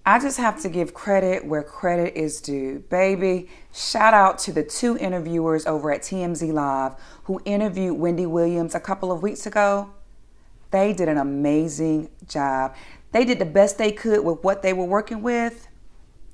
I just have to give credit where credit is due. Baby, shout out to the 2 interviewers over at TMZ Live who interviewed Wendy Williams a couple of weeks ago. They did an amazing job. They did the best they could with what they were working with,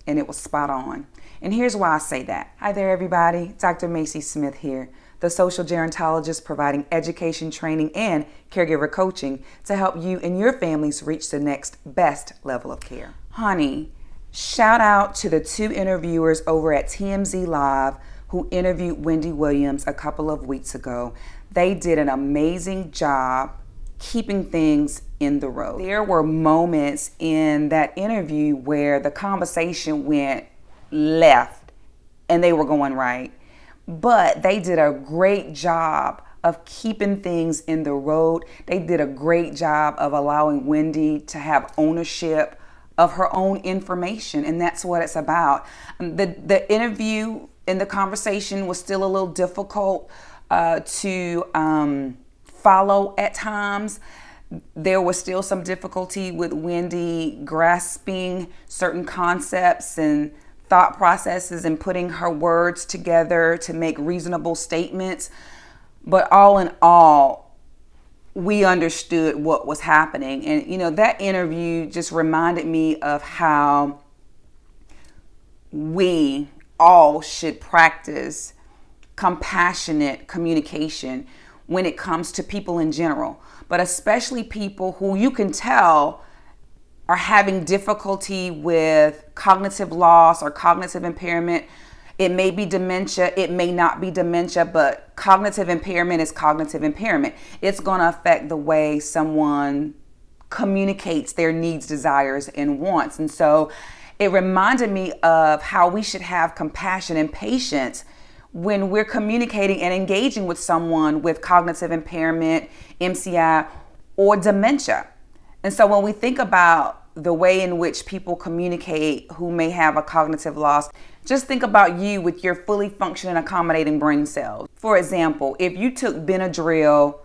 and it was spot on. And here's why I say that. Hi there, everybody. Dr. Macie Smith here, the social gerontologist providing education, training, and caregiver coaching to help you and your families reach the next best level of care. Honey, shout out to the 2 interviewers over at TMZ Live who interviewed Wendy Williams a couple of weeks ago. They did an amazing job keeping things in the road. There were moments in that interview where the conversation went left and they were going right. But they did a great job of keeping things in the road. They did a great job of allowing Wendy to have ownership of her own information, and that's what it's about. The interview and the conversation was still a little difficult to follow at times. There was still some difficulty with Wendy grasping certain concepts and thought processes and putting her words together to make reasonable statements. But all in all, we understood what was happening. And, you know, that interview just reminded me of how we all should practice compassionate communication when it comes to people in general, but especially people who you can tell are having difficulty with cognitive loss or cognitive impairment. It may be dementia, it may not be dementia, but cognitive impairment is cognitive impairment. It's going to affect the way someone communicates their needs, desires, and wants. And so it reminded me of how we should have compassion and patience when we're communicating and engaging with someone with cognitive impairment, MCI, or dementia. And so when we think about the way in which people communicate who may have a cognitive loss, just think about you with your fully functioning, accommodating brain cells. For example, if you took Benadryl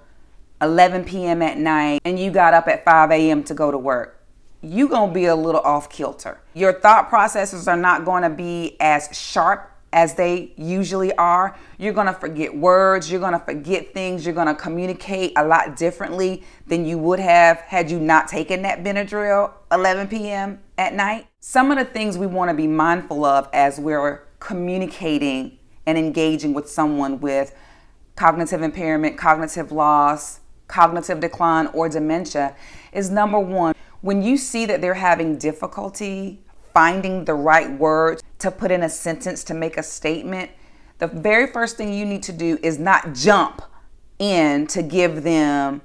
11 p.m. at night and you got up at 5 a.m. to go to work, you're going to be a little off kilter. Your thought processes are not going to be as sharp as they usually are. You're going to forget words. You're going to forget things. You're going to communicate a lot differently than you would have had you not taken that Benadryl 11 p.m. at night. Some of the things we want to be mindful of as we're communicating and engaging with someone with cognitive impairment, cognitive loss, cognitive decline, or dementia is, number one, when you see that they're having difficulty finding the right words to put in a sentence to make a statement, the very first thing you need to do is not jump in to give them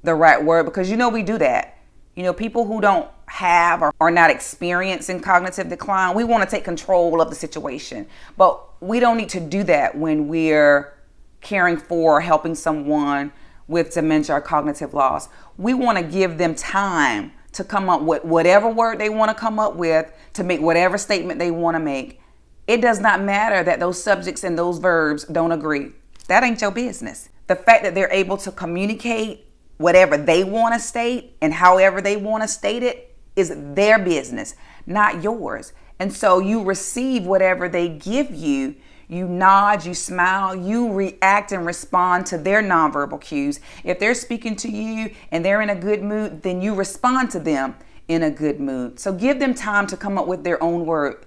the right word, because you know we do that. You know, people who don't have or are not experiencing cognitive decline, we want to take control of the situation. But we don't need to do that when we're caring for or helping someone with dementia or cognitive loss. We want to give them time to come up with whatever word they want to come up with, to make whatever statement they want to make. It does not matter that those subjects and those verbs don't agree. That ain't your business. The fact that they're able to communicate whatever they want to state and however they want to state it is their business, not yours. And so you receive whatever they give you. You nod, you smile, you react and respond to their nonverbal cues. If they're speaking to you and they're in a good mood, then you respond to them in a good mood. So give them time to come up with their own word.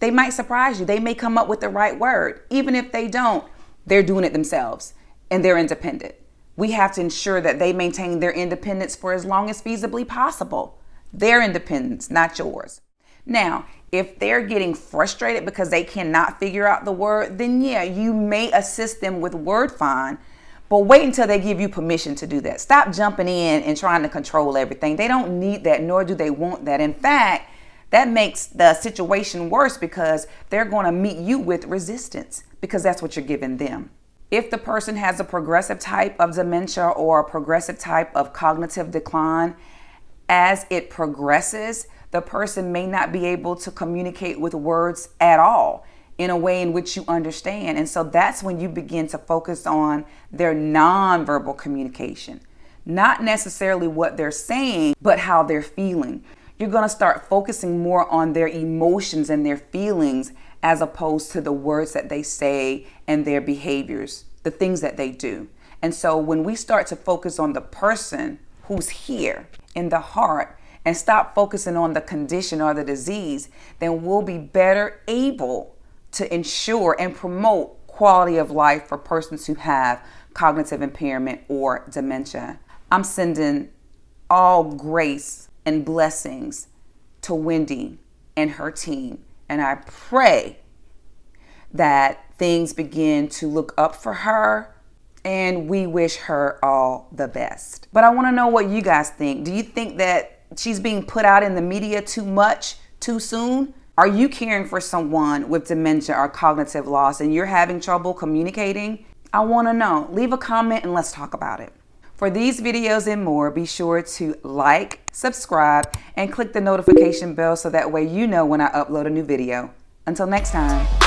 They might surprise you. They may come up with the right word. Even if they don't, they're doing it themselves and they're independent. We have to ensure that they maintain their independence for as long as feasibly possible. Their independence, not yours. Now, if they're getting frustrated because they cannot figure out the word, then yeah, you may assist them with word find, but wait until they give you permission to do that. Stop jumping in and trying to control everything. They don't need that, nor do they want that. In fact, that makes the situation worse because they're going to meet you with resistance because that's what you're giving them. If the person has a progressive type of dementia or a progressive type of cognitive decline, as it progresses, the person may not be able to communicate with words at all in a way in which you understand. And so that's when you begin to focus on their nonverbal communication, not necessarily what they're saying, but how they're feeling. You're going to start focusing more on their emotions and their feelings as opposed to the words that they say and their behaviors, the things that they do. And so when we start to focus on the person who's here in the heart and stop focusing on the condition or the disease, then we'll be better able to ensure and promote quality of life for persons who have cognitive impairment or dementia. I'm sending all grace and blessings to Wendy and her team. And I pray that things begin to look up for her, and we wish her all the best. But I want to know what you guys think. Do you think that she's being put out in the media too much, too soon? Are you caring for someone with dementia or cognitive loss and you're having trouble communicating? I want to know. Leave a comment and let's talk about it. For these videos and more, be sure to like, subscribe, and click the notification bell so that way you know when I upload a new video. Until next time.